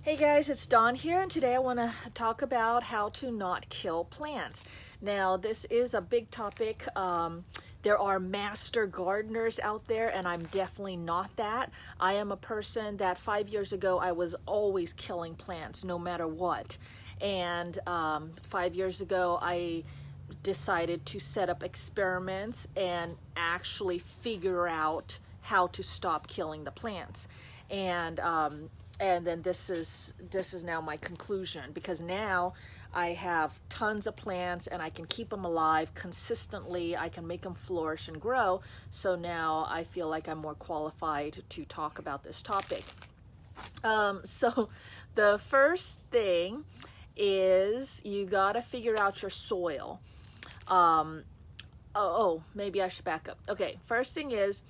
Hey guys, it's Dawn here, and today I want to talk about how to not kill plants. Now, this is a big topic. There are master gardeners out there, and I'm definitely not that. I am a person that 5 years ago, I was always killing plants no matter what. And 5 years ago, I decided to set up experiments and actually figure out how to stop killing the plants. And then this is now my conclusion, because now I have tons of plants and I can keep them alive consistently. I can make them flourish and grow. So now I feel like I'm more qualified to talk about this topic. So the first thing is you gotta figure out your soil. Maybe I should back up. Okay, first thing is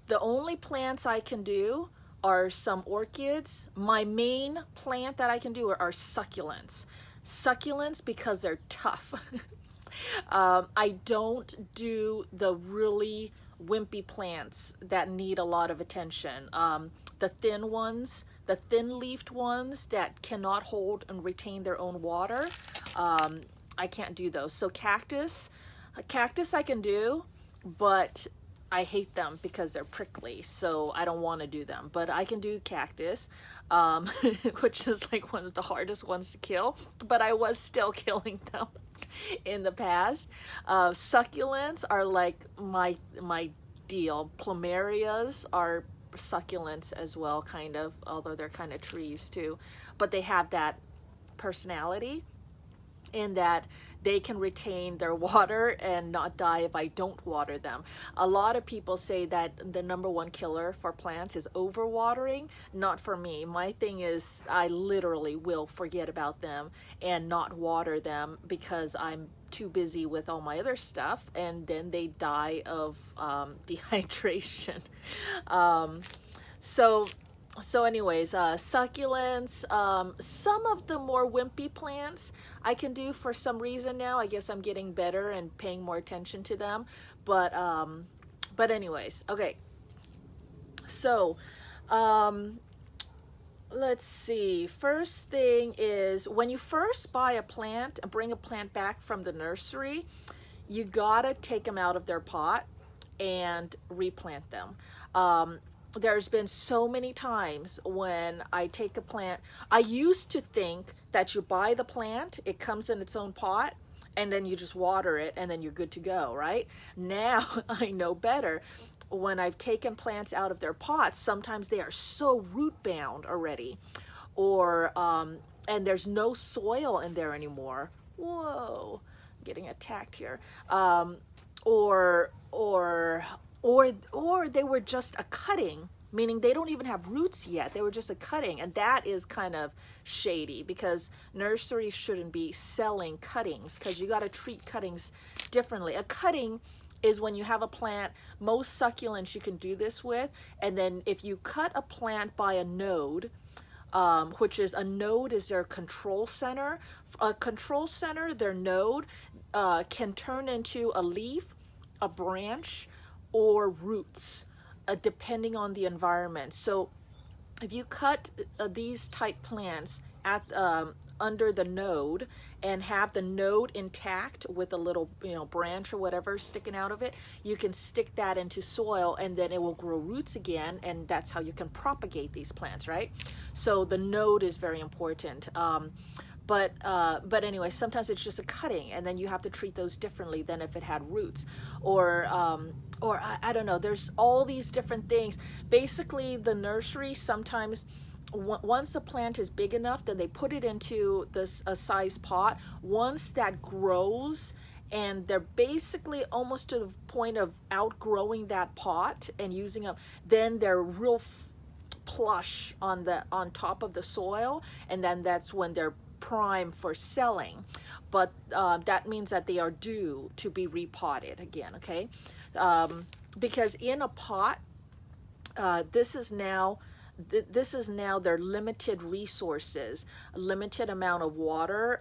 the only plants I can do are some orchids. My main plant that I can do are succulents. Succulents because they're tough. I don't do the really wimpy plants that need a lot of attention. The thin ones, the thin-leafed ones that cannot hold and retain their own water, I can't do those. So cactus I can do, but I hate them because they're prickly, so I don't want to do them. But I can do cactus, which is like one of the hardest ones to kill, but I was still killing them in the past. Succulents are like my deal. Plumerias are succulents as well, kind of, although they're kind of trees too. But they have that personality in that they can retain their water and not die if I don't water them. A lot of people say that the number one killer for plants is overwatering. Not for me. My thing is I literally will forget about them and not water them because I'm too busy with all my other stuff, and then they die of dehydration. So anyways, succulents, some of the more wimpy plants I can do for some reason now. I guess I'm getting better and paying more attention to them. But anyways, okay. So, let's see. First thing is when you first buy a plant and bring a plant back from the nursery, you gotta take them out of their pot and replant them. There's been so many times when I take a plant. I used to think that you buy the plant, it comes in its own pot, and then you just water it and then you're good to go, right? Now I know better. When I've taken plants out of their pots, sometimes they are so root bound already, or and there's no soil in there anymore. Whoa, I'm getting attacked here. Or they were just a cutting, meaning they don't even have roots yet. They were just a cutting, and that is kind of shady because nurseries shouldn't be selling cuttings because you got to treat cuttings differently. A cutting is when you have a plant. Most succulents you can do this with, and then if you cut a plant by a node, which is a node is their control center. A control center, their node, can turn into a leaf, a branch, or roots, depending on the environment. So if you cut these type plants at under the node and have the node intact with a little branch or whatever sticking out of it, you can stick that into soil and then it will grow roots again, and that's how you can propagate these plants, right? So the node is very important. But anyway, sometimes it's just a cutting, and then you have to treat those differently than if it had roots, or I don't know. There's all these different things. Basically, the nursery sometimes, once the plant is big enough, then they put it into a size pot. Once that grows, and they're basically almost to the point of outgrowing that pot and using them, then they're real plush on top of the soil, and then that's when they're prime for selling. But that means that they are due to be repotted again, okay? Because in a pot, this is now their limited resources, a limited amount of water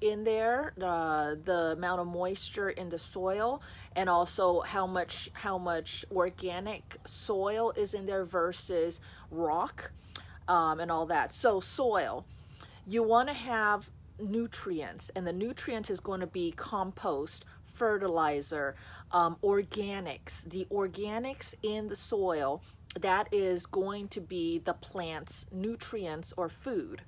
in there, the amount of moisture in the soil, and also how much organic soil is in there versus rock. and all that. So soil, you want to have nutrients, and the nutrients is going to be compost, fertilizer, organics. The organics in the soil, that is going to be the plant's nutrients or food.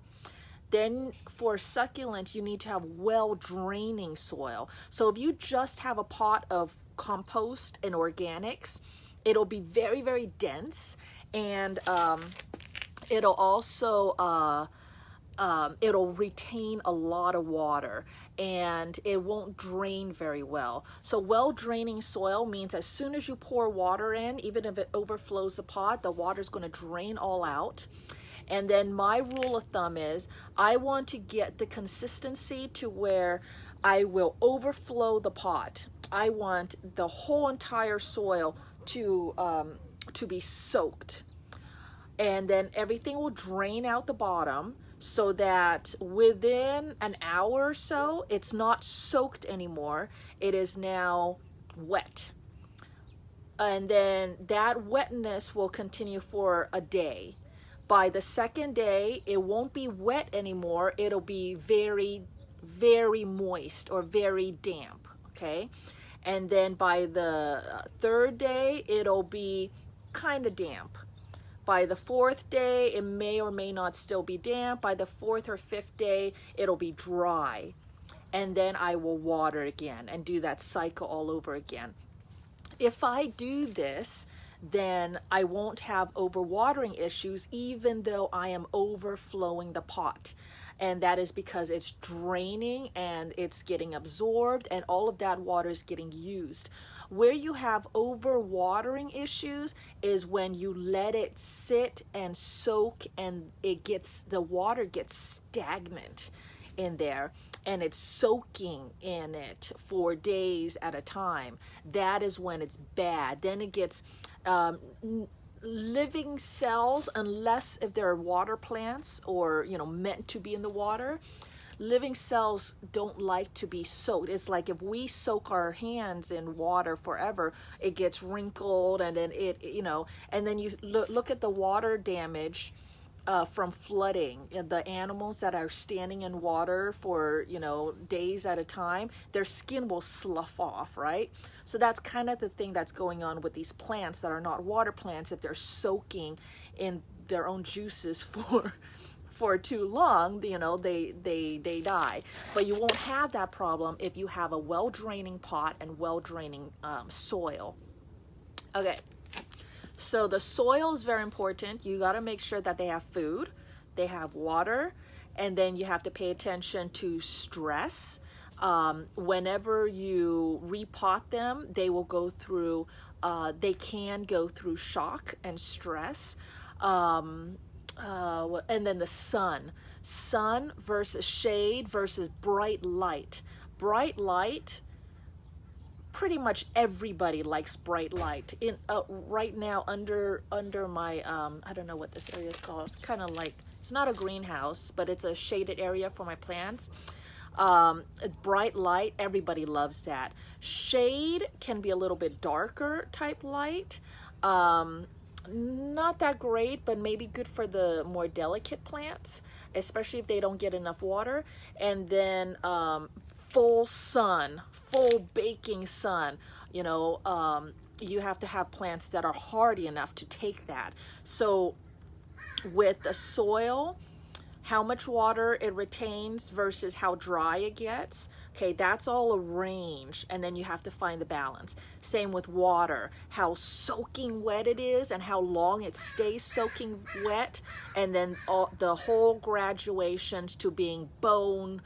Then for succulent, you need to have well draining soil. So if you just have a pot of compost and organics, it'll be very, very dense, and it'll also it'll retain a lot of water, and it won't drain very well. So well draining soil means as soon as you pour water in, even if it overflows the pot, the water is going to drain all out. And then my rule of thumb is I want to get the consistency to where I will overflow the pot. I want the whole entire soil to be soaked, and then everything will drain out the bottom, so that within an hour or so, it's not soaked anymore. It is now wet. And then that wetness will continue for a day. By the second day, it won't be wet anymore. It'll be very, very moist or very damp, okay? And then by the third day, it'll be kind of damp. By the fourth day, it may or may not still be damp. By the fourth or fifth day, it'll be dry. And then I will water again and do that cycle all over again. If I do this, then I won't have overwatering issues, even though I am overflowing the pot. And that is because it's draining and it's getting absorbed, and all of that water is getting used. Where you have overwatering issues is when you let it sit and soak, and the water gets stagnant in there, and it's soaking in it for days at a time. That is when it's bad. Then it gets living cells, unless if they're water plants or meant to be in the water. Living cells don't like to be soaked. It's like if we soak our hands in water forever, it gets wrinkled, and then and then you look at the water damage from flooding. The animals that are standing in water for days at a time, their skin will slough off, right? So that's kind of the thing that's going on with these plants that are not water plants. If they're soaking in their own juices for too long, they die. But you won't have that problem if you have a well draining pot and well draining soil. Okay. So the soil is very important. You got to make sure that they have food, they have water, and then you have to pay attention to stress. Whenever you repot them, they will go through, they can go through shock and stress. And then the sun versus shade versus bright light. Bright light, pretty much everybody likes bright light. In right now under my I don't know what this area is called. Kind of like, it's not a greenhouse, but it's a shaded area for my plants. Bright light, everybody loves that. Shade can be a little bit darker type light. Not that great, but maybe good for the more delicate plants, especially if they don't get enough water. And then full sun, full baking sun, you have to have plants that are hardy enough to take that. So with the soil, how much water it retains versus how dry it gets, okay, that's all a range, and then you have to find the balance. Same with water, how soaking wet it is and how long it stays soaking wet, and then the whole graduation to being bone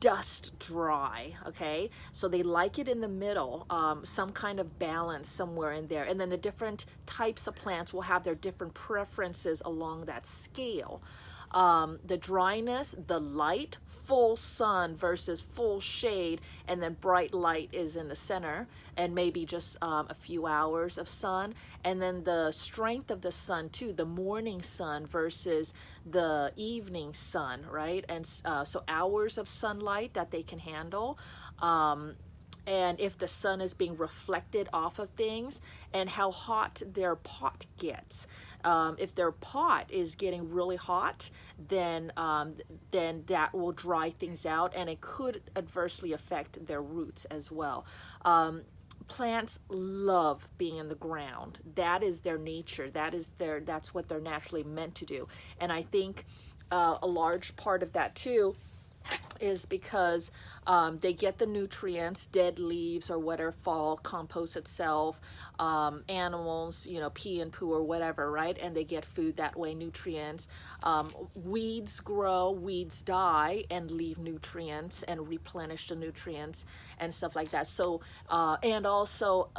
dust dry, okay? So they like it in the middle, some kind of balance somewhere in there. And then the different types of plants will have their different preferences along that scale. The dryness, the light, full sun versus full shade, and then bright light is in the center, and maybe just a few hours of sun. And then the strength of the sun too, the morning sun versus the evening sun, right? And so hours of sunlight that they can handle. And if the sun is being reflected off of things, and how hot their pot gets. If their pot is getting really hot, then that will dry things out, and it could adversely affect their roots as well. Plants love being in the ground. That is their nature. That's what they're naturally meant to do. And I think a large part of that too is because they get the nutrients, dead leaves or whatever fall, compost itself, animals, pee and poo or whatever, right? And they get food that way, nutrients. Weeds grow, weeds die and leave nutrients and replenish the nutrients and stuff like that. So, and also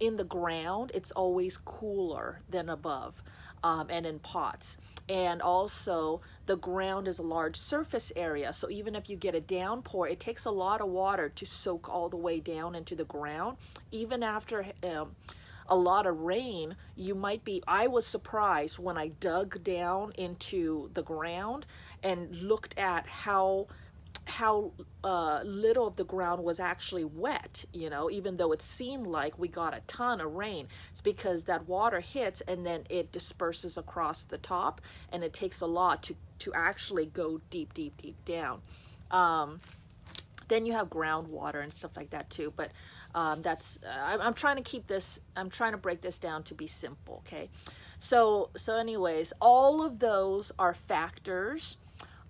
in the ground, it's always cooler than above and in pots. And also the ground is a large surface area, so even if you get a downpour, it takes a lot of water to soak all the way down into the ground. Even after a lot of rain, I was surprised when I dug down into the ground and looked at how little of the ground was actually wet, even though it seemed like we got a ton of rain. It's because that water hits and then it disperses across the top, and it takes a lot to actually go deep down. Then you have groundwater and stuff like that too, but I'm trying to break this down to be simple, okay? So anyways, all of those are factors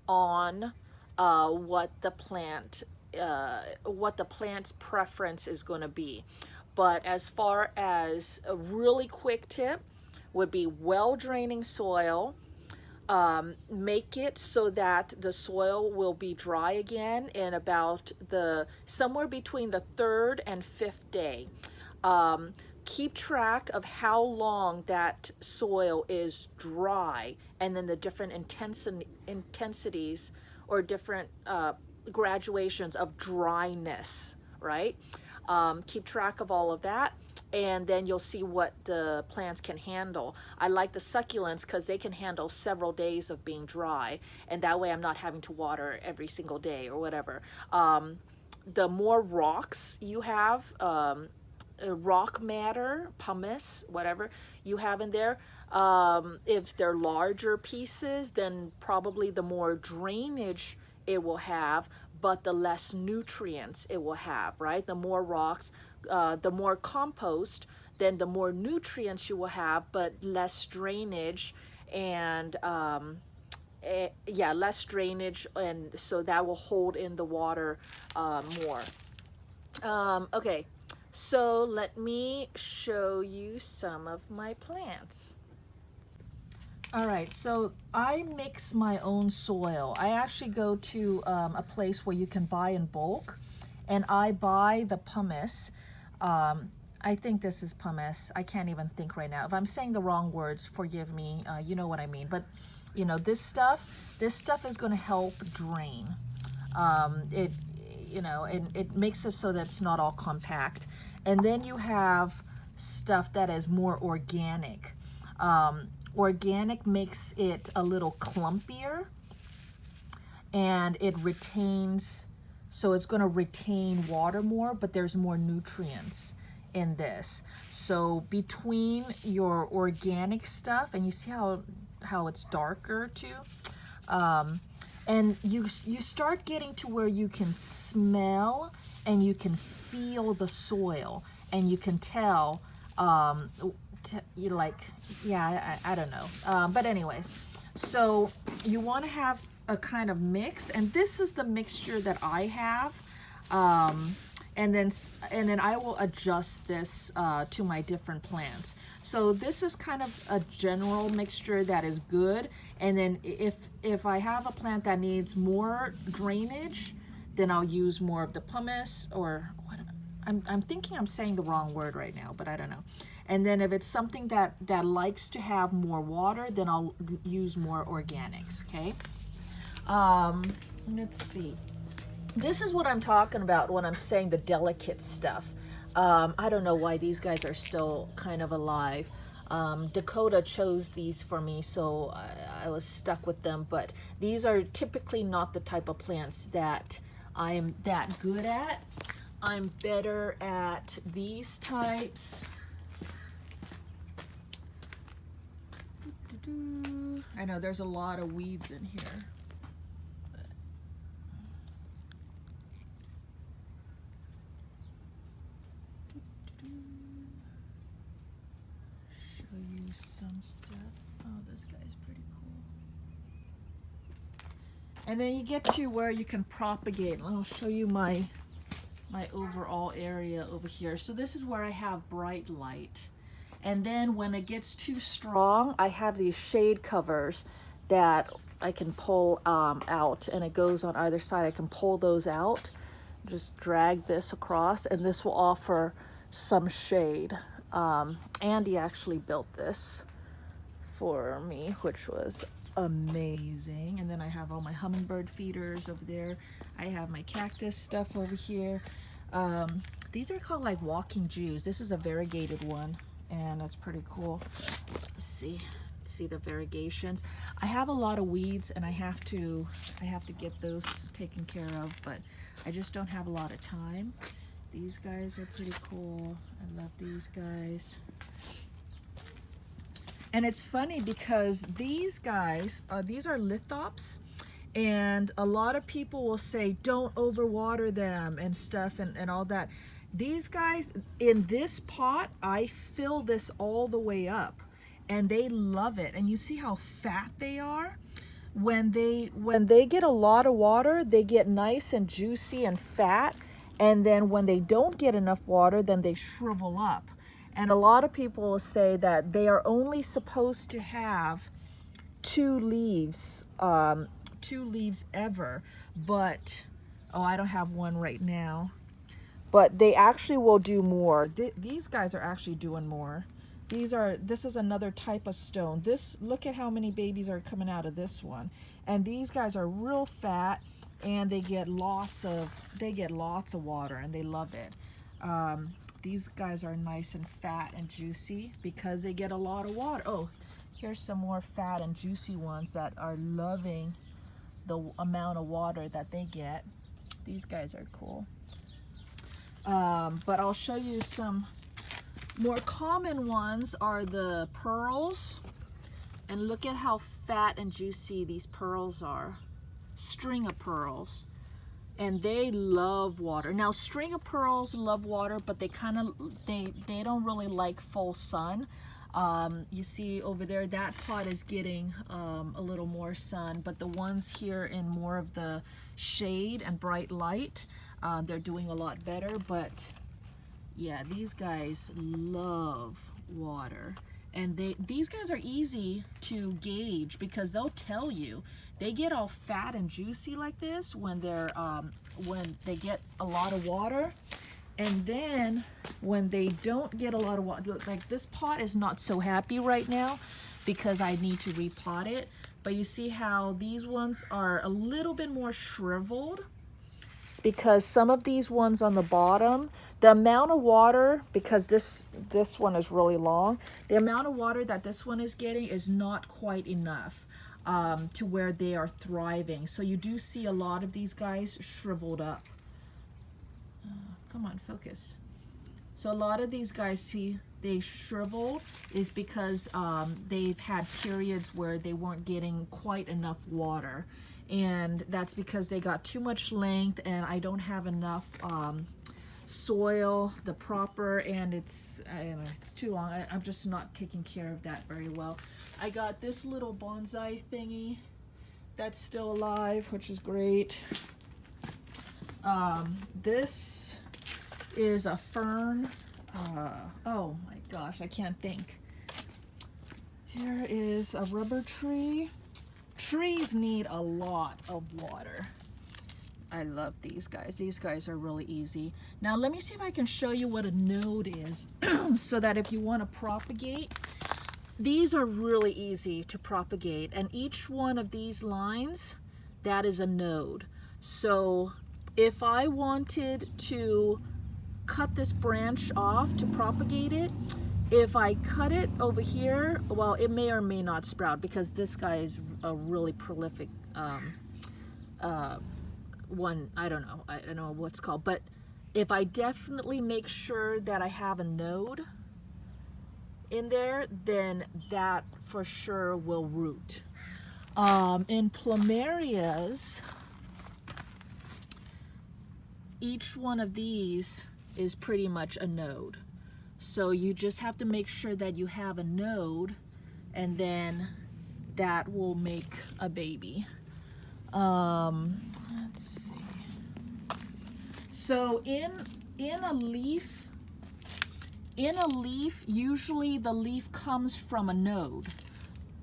on what the plant's preference is going to be. But as far as a really quick tip would be well draining soil. Make it so that the soil will be dry again in about somewhere between the 3rd and 5th day. Keep track of how long that soil is dry, and then the different intensities or different graduations of dryness, right? Keep track of all of that, and then you'll see what the plants can handle. I like the succulents because they can handle several days of being dry, and that way I'm not having to water every single day or whatever. The more rocks you have, rock matter, pumice, whatever you have in there, if they're larger pieces, then probably the more drainage it will have, but the less nutrients it will have, right? The more rocks, the more compost, then the more nutrients you will have, but less drainage and less drainage, and so that will hold in the water more. Okay, so let me show you some of my plants. All right, so I mix my own soil. I actually go to a place where you can buy in bulk, and I buy the pumice. I think this is pumice. I can't even think right now. If I'm saying the wrong words, forgive me. You know what I mean. But this stuff is going to help drain. It makes it so that it's not all compact. And then you have stuff that is more organic. Organic makes it a little clumpier, and it retains, so it's going to retain water more, but there's more nutrients in this. So between your organic stuff, and you see how it's darker too, and you start getting to where you can smell and you can feel the soil, and you can tell I don't know, but anyways, so you want to have a kind of mix, and this is the mixture that I have, and then I will adjust this to my different plants. So this is kind of a general mixture that is good, and then if I have a plant that needs more drainage, then I'll use more of the pumice, or what I'm thinking I'm saying the wrong word right now, but I don't know. And then if it's something that likes to have more water, then I'll use more organics, okay? Let's see. This is what I'm talking about when I'm saying the delicate stuff. I don't know why these guys are still kind of alive. Dakota chose these for me, so I was stuck with them, but these are typically not the type of plants that I am that good at. I'm better at these types. I know there's a lot of weeds in here. Show you some stuff. Oh, this guy's pretty cool. And then you get to where you can propagate. I'll show you my overall area over here. So this is where I have bright light. And then when it gets too strong, I have these shade covers that I can pull out, and it goes on either side. I can pull those out, just drag this across, and this will offer some shade. Andy actually built this for me, which was amazing. And then I have all my hummingbird feeders over there. I have my cactus stuff over here. These are called like walking Jews. This is a variegated one, and that's pretty cool. Let's see the variegations. I have a lot of weeds, and I have to get those taken care of, but I just don't have a lot of time. These guys are pretty cool. I love these guys. And it's funny because these guys, these are lithops, and a lot of people will say don't overwater them and stuff and all that. These guys, in this pot, I fill this all the way up, and they love it. And you see how fat they are? When they get a lot of water, they get nice and juicy and fat. And then when they don't get enough water, then they shrivel up. And a lot of people will say that they are only supposed to have 2 leaves ever. But, oh, I don't have one right now. But they actually will do more. These guys are actually doing more. This is another type of stone. Look at how many babies are coming out of this one. And these guys are real fat, and they get lots of water, and they love it. These guys are nice and fat and juicy because they get a lot of water. Oh, here's some more fat and juicy ones that are loving the amount of water that they get. These guys are cool. But I'll show you some more common ones are the pearls. And look at how fat and juicy these pearls are. String of pearls. And they love water. Now, string of pearls love water, but they don't really like full sun. You see over there, that pot is getting a little more sun, but the ones here in more of the shade and bright light, they're doing a lot better. But yeah, these guys love water. And these guys are easy to gauge because they'll tell you. They get all fat and juicy like this when they get a lot of water. And then when they don't get a lot of water, like this pot is not so happy right now because I need to repot it. But you see how these ones are a little bit more shriveled? It's because some of these ones on the bottom, the amount of water, because this one is really long, the amount of water that this one is getting is not quite enough to where they are thriving. So you do see a lot of these guys shriveled up. Come on, focus. So a lot of these guys, see, they shriveled is because they've had periods where they weren't getting quite enough water. And that's because they got too much length, and I don't have enough soil, the proper, and it's too long. I'm just not taking care of that very well. I got this little bonsai thingy that's still alive, which is great. This is a fern. Oh my gosh, I can't think. Here is a rubber tree. Trees need a lot of water. I love these guys. These guys are really easy. Now let me see if I can show you what a node is so that if you want to propagate, these are really easy to propagate. And each one of these lines, that is a node. So if I wanted to cut this branch off to propagate it, if I cut it over here, well, it may or may not sprout because this guy is a really prolific one. I don't know what it's called, but if I definitely make sure that I have a node, in there, then that for sure will root. In plumerias, each one of these is pretty much a node. So you just have to make sure that you have a node, and then that will make a baby. Let's see. So in a leaf, usually the leaf comes from a node.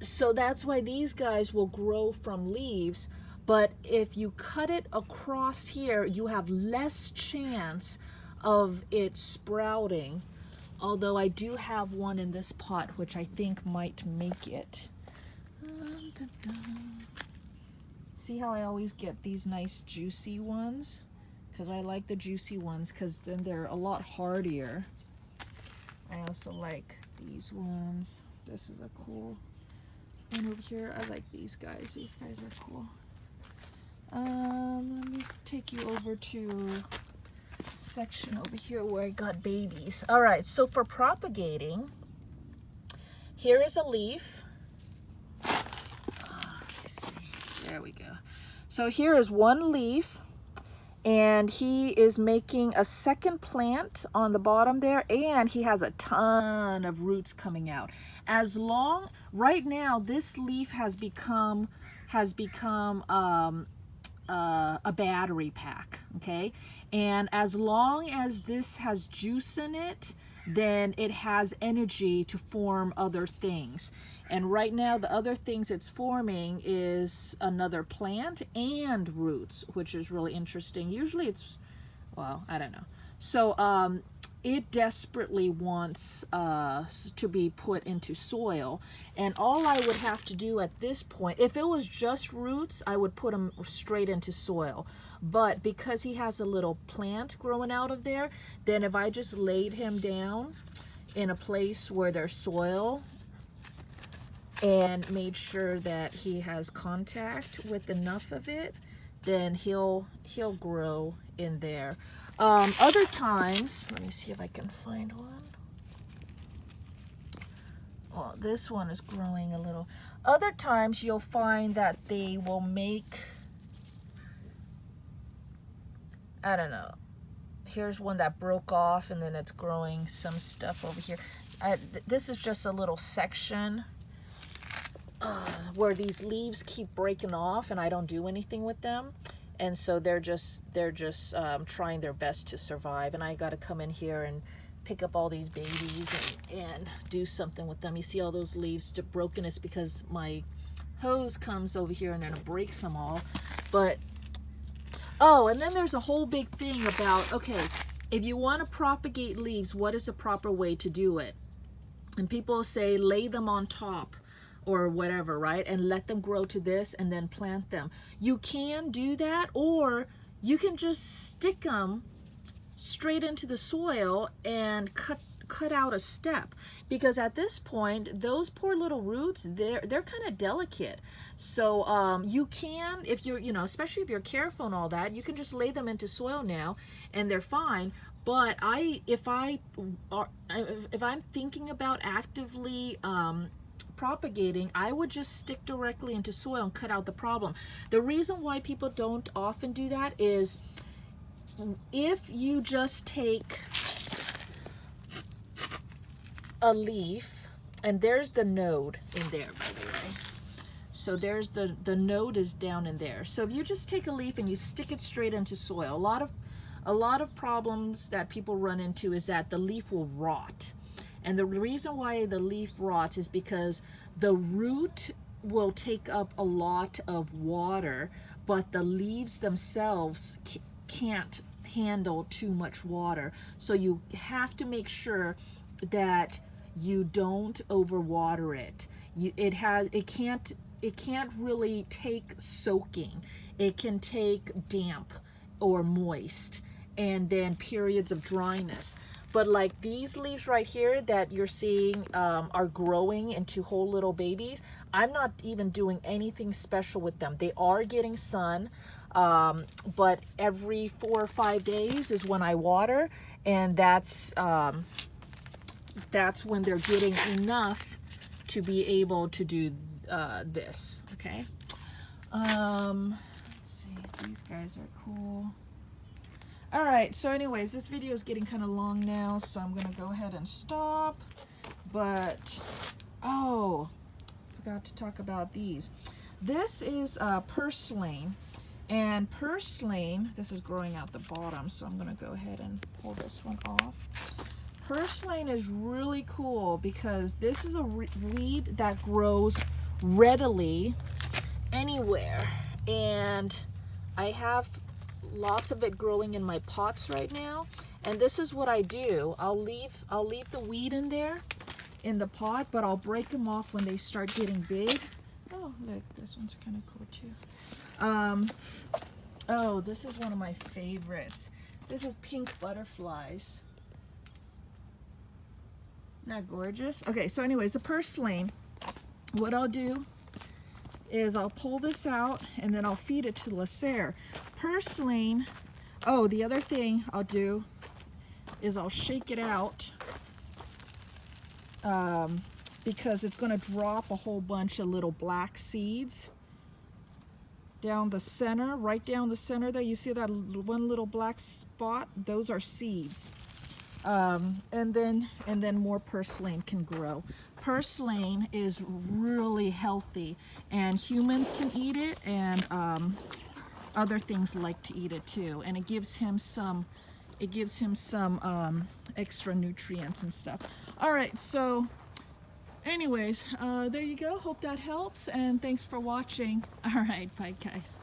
So that's why these guys will grow from leaves. But if you cut it across here, you have less chance of it sprouting. Although I do have one in this pot, which I think might make it. See how I always get these nice juicy ones? Because I like the juicy ones because then they're a lot hardier. I also like these ones. This is a cool one over here. I like these guys. These guys are cool. Let me take you over to a section over here where I got babies. All right, so for propagating, here is a leaf. Let's see. There we go. So here is one leaf, and he is making a second plant on the bottom there, and he has a ton of roots coming out. As long, right now, this leaf has become a battery pack, okay? And as long as this has juice in it, then it has energy to form other things. And right now, the other things it's forming is another plant and roots, which is really interesting. Usually it's, well, I don't know. So it desperately wants to be put into soil. And all I would have to do at this point, if it was just roots, I would put them straight into soil. But because he has a little plant growing out of there, then if I just laid him down in a place where there's soil and made sure that he has contact with enough of it, then he'll grow in there. Other times, let me see if I can find one. Well, this one is growing a little. Other times you'll find that they will make, I don't know. Here's one that broke off and then it's growing some stuff over here. This is just a little section where these leaves keep breaking off and I don't do anything with them. And so they're just trying their best to survive. And I got to come in here and pick up all these babies and do something with them. You see all those leaves broken? It's because my hose comes over here and then it breaks them all. But, oh, and then there's a whole big thing about, okay, if you want to propagate leaves, what is the proper way to do it? And people say lay them on top or whatever, right? And let them grow to this and then plant them. You can do that, or you can just stick them straight into the soil and cut out a step, because at this point those poor little roots, they're kind of delicate. So you can, if you're, you know, especially if you're careful and all that, you can just lay them into soil now and they're fine. But if I'm thinking about actively propagating, I would just stick directly into soil and cut out the problem. The reason why people don't often do that is if you just take a leaf, and there's the node in there, by the way. So there's the node is down in there. So if you just take a leaf and you stick it straight into soil, a lot of problems that people run into is that the leaf will rot. And the reason why the leaf rots is because the root will take up a lot of water, but the leaves themselves can't handle too much water. So you have to make sure that you don't overwater it. It can't really take soaking. It can take damp or moist, and then periods of dryness. But like these leaves right here that you're seeing are growing into whole little babies, I'm not even doing anything special with them. They are getting sun, but every 4 or 5 days is when I water, and that's that's when they're getting enough to be able to do this, okay? Let's see, these guys are cool. All right, so anyways, this video is getting kind of long now, so I'm gonna go ahead and stop. But, oh, forgot to talk about these. This is purslane, and purslane, this is growing out the bottom, so I'm gonna go ahead and pull this one off. Purslane is really cool because this is a weed that grows readily anywhere, and I have lots of it growing in my pots right now. And this is what I do. I'll leave the weed in there in the pot, but I'll break them off when they start getting big. Oh, look, this one's kind of cool too. Oh, this is one of my favorites. This is pink butterflies. Not gorgeous? Okay, so anyways, the purslane, what I'll do is I'll pull this out and then I'll feed it to lessen. Purslane, oh, the other thing I'll do is I'll shake it out because it's going to drop a whole bunch of little black seeds down the center, right down the center there. You see that one little black spot? Those are seeds. And then more purslane can grow. Purslane is really healthy, and humans can eat it, and other things like to eat it too. And it gives him some extra nutrients and stuff. All right, so anyways, there you go. Hope that helps, and thanks for watching. All right, bye guys.